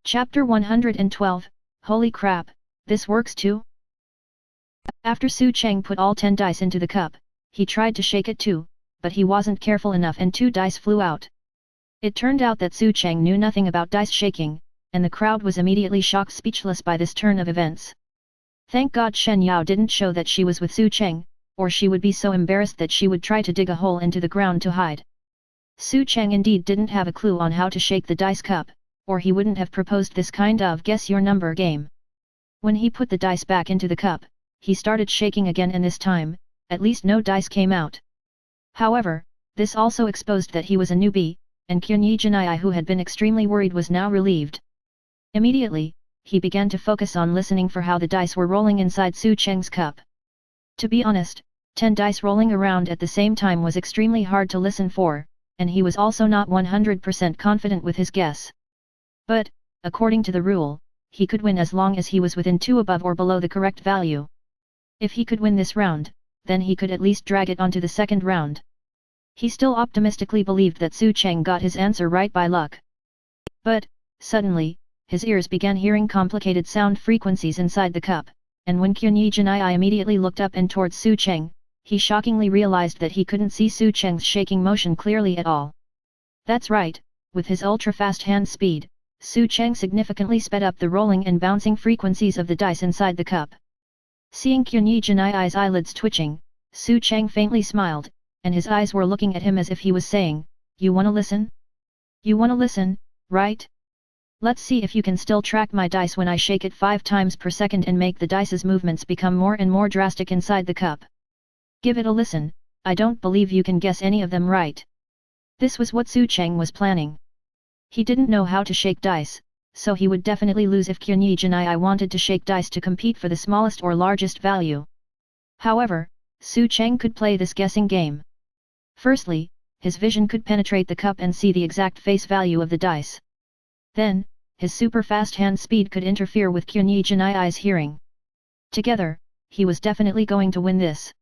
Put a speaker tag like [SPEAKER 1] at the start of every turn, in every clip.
[SPEAKER 1] Chapter 112, Holy crap, this works too? After Su Cheng put all 10 dice into the cup, he tried to shake it too, but he wasn't careful enough and 2 dice flew out. It turned out that Su Cheng knew nothing about dice shaking, and the crowd was immediately shocked speechless by this turn of events. Thank God Shen Yao didn't show that she was with Su Cheng, or she would be so embarrassed that she would try to dig a hole into the ground to hide. Su Cheng indeed didn't have a clue on how to shake the dice cup, or he wouldn't have proposed this kind of guess your number game. When he put the dice back into the cup, he started shaking again, and this time, at least no dice came out. However, this also exposed that he was a newbie, and Qunyi Jinai, who had been extremely worried, was now relieved. Immediately, he began to focus on listening for how the dice were rolling inside Su Cheng's cup. To be honest, 10 dice rolling around at the same time was extremely hard to listen for, and he was also not 100% confident with his guess. But, according to the rule, he could win as long as he was within 2 above or below the correct value. If he could win this round, then he could at least drag it onto the second round. He still optimistically believed that Su Cheng got his answer right by luck. But, suddenly, his ears began hearing complicated sound frequencies inside the cup, and when Qunyi Jinai immediately looked up and towards Su Cheng, he shockingly realized that he couldn't see Su Cheng's shaking motion clearly at all. That's right, with his ultra-fast hand speed, Su Cheng significantly sped up the rolling and bouncing frequencies of the dice inside the cup. Seeing Qunyi Jinai's eyelids twitching, Su Cheng faintly smiled, and his eyes were looking at him as if he was saying, "You wanna listen? You wanna listen, right? Let's see if you can still track my dice when I shake it 5 times per second and make the dice's movements become more and more drastic inside the cup. Give it a listen, I don't believe you can guess any of them right." This was what Su Cheng was planning. He didn't know how to shake dice, so he would definitely lose if Qunyi Jinai wanted to shake dice to compete for the smallest or largest value. However, Su Cheng could play this guessing game. Firstly, his vision could penetrate the cup and see the exact face value of the dice. Then, his super-fast hand speed could interfere with Qunyi Jinai's hearing. Together, he was definitely going to win this.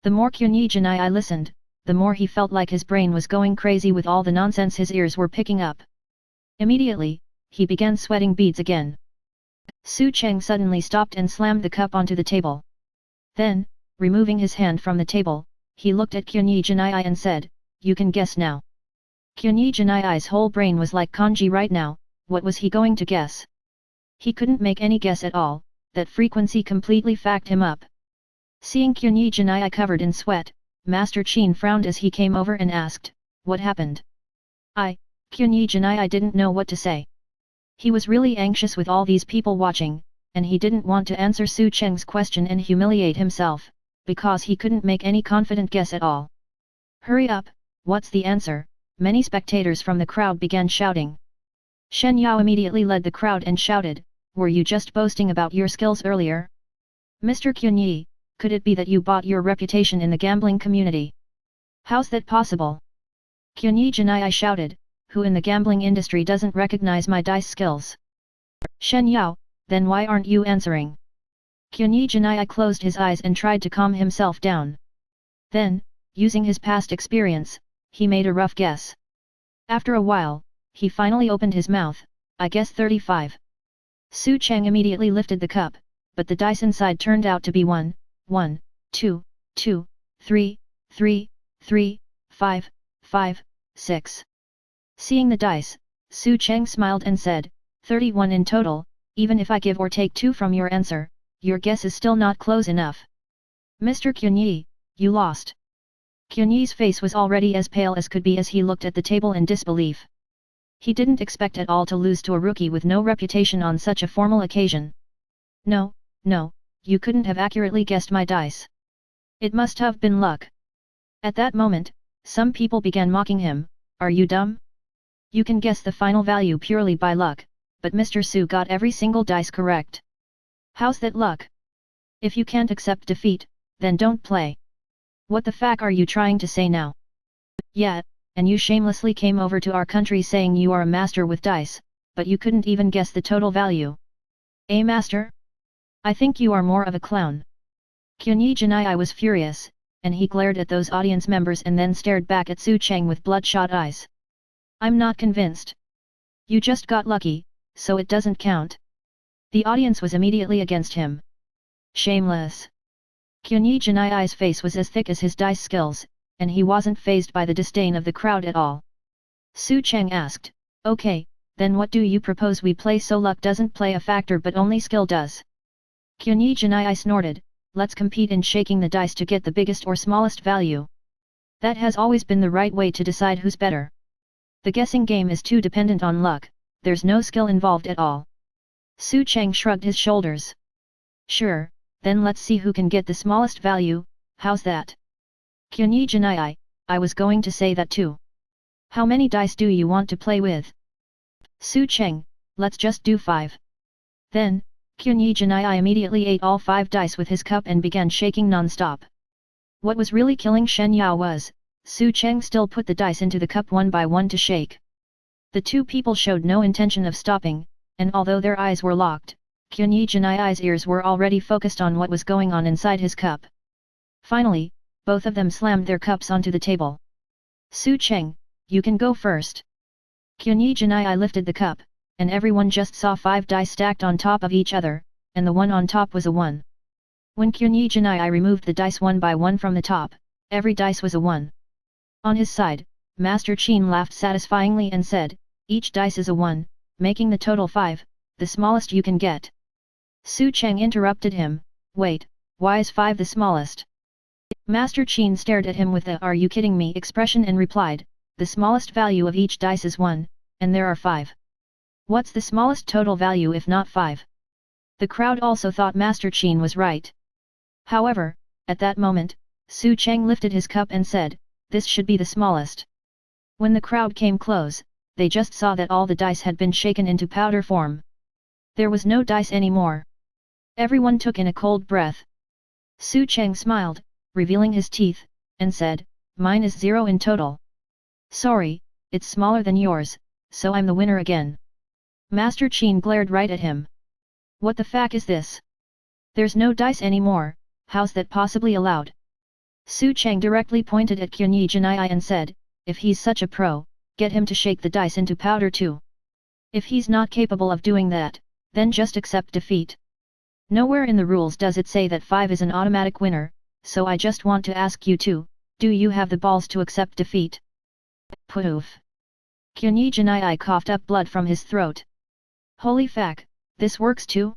[SPEAKER 1] The more Qunyi Jinai listened, the more he felt like his brain was going crazy with all the nonsense his ears were picking up. Immediately, he began sweating beads again. Su Cheng suddenly stopped and slammed the cup onto the table. Then, removing his hand from the table, he looked at Qunyi Jinai and said, "You can guess now." Qunyi Jinai's whole brain was like kanji right now. What was he going to guess? He couldn't make any guess at all. That frequency completely fucked him up. Seeing Qunyi Jinai covered in sweat, Master Qin frowned as he came over and asked, "What happened?" Qunyi Jinai didn't know what to say. He was really anxious with all these people watching, and he didn't want to answer Su Cheng's question and humiliate himself, because he couldn't make any confident guess at all. "Hurry up, what's the answer?" Many spectators from the crowd began shouting. Shen Yao immediately led the crowd and shouted, "Were you just boasting about your skills earlier? Mr. Qunyi, could it be that you bought your reputation in the gambling community? How's that possible?" Qunyi Jinai shouted, "Who in the gambling industry doesn't recognize my dice skills?" "Shen Yao, then why aren't you answering?" Qunyi Jinai closed his eyes and tried to calm himself down. Then, using his past experience, he made a rough guess. After a while, he finally opened his mouth, "I guess 35. Su Cheng immediately lifted the cup, but the dice inside turned out to be 1, 1, 2, 2, 3, 3, 3, 5, 5, 6. Seeing the dice, Su Cheng smiled and said, 31 in total, even if I give or take 2 from your answer, your guess is still not close enough. Mr. Qunyi, you lost." Qunyi's face was already as pale as could be as he looked at the table in disbelief. He didn't expect at all to lose to a rookie with no reputation on such a formal occasion. No, you couldn't have accurately guessed my dice. It must have been luck." At that moment, some people began mocking him, "Are you dumb? You can guess the final value purely by luck, but Mr. Su got every single dice correct. How's that luck? If you can't accept defeat, then don't play. What the fuck are you trying to say now? Yeah, and you shamelessly came over to our country saying you are a master with dice, but you couldn't even guess the total value. A master? I think you are more of a clown." Qunyi Jinai was furious, and he glared at those audience members and then stared back at Su Cheng with bloodshot eyes. "I'm not convinced. You just got lucky, so it doesn't count. The audience was immediately against him. Shameless. Qunyi Janai's face was as thick as his dice skills, and he wasn't fazed by the disdain of the crowd at all. Su Cheng asked, "Okay, then what do you propose we play so luck doesn't play a factor but only skill does?" Qunyi Janai snorted, "Let's compete in shaking the dice to get the biggest or smallest value. That has always been the right way to decide who's better. The guessing game is too dependent on luck, there's no skill involved at all." Su Cheng shrugged his shoulders. "Sure, then let's see who can get the smallest value, how's that?" "Qunyi Janai, I was going to say that too. How many dice do you want to play with?" "Su Cheng, let's just do 5. Then, Qunyi Janai immediately ate all 5 dice with his cup and began shaking non-stop. What was really killing Shen Yao was, Su Cheng still put the dice into the cup one by one to shake. The two people showed no intention of stopping, and although their eyes were locked, Qunyi Janai's ears were already focused on what was going on inside his cup. Finally, both of them slammed their cups onto the table. "Su Cheng, you can go first." Qunyi Janai lifted the cup, and everyone just saw 5 dice stacked on top of each other, and the one on top was a 1. When Qunyi Janai removed the dice one by one from the top, every dice was a 1. On his side, Master Qin laughed satisfyingly and said, "Each dice is a 1, making the total 5, the smallest you can get." Su Cheng interrupted him, "Wait, why is 5 the smallest?" Master Qin stared at him with a "Are you kidding me" expression and replied, "The smallest value of each dice is 1, and there are 5. What's the smallest total value if not 5? The crowd also thought Master Qin was right. However, at that moment, Su Cheng lifted his cup and said, "This should be the smallest." When the crowd came close, they just saw that all the dice had been shaken into powder form. There was no dice anymore. Everyone took in a cold breath. Su Cheng smiled, revealing his teeth, and said, "Mine is 0 in total. Sorry, it's smaller than yours, so I'm the winner again." Master Qin glared right at him. "What the fuck is this? There's no dice anymore, how's that possibly allowed?" Su Cheng directly pointed at Qunyi Janai and said, "If he's such a pro, get him to shake the dice into powder too. If he's not capable of doing that, then just accept defeat. Nowhere in the rules does it say that 5 is an automatic winner, so I just want to ask you two, do you have the balls to accept defeat?" "Poof." Qunyi Janai coughed up blood from his throat. "Holy fuck, this works too?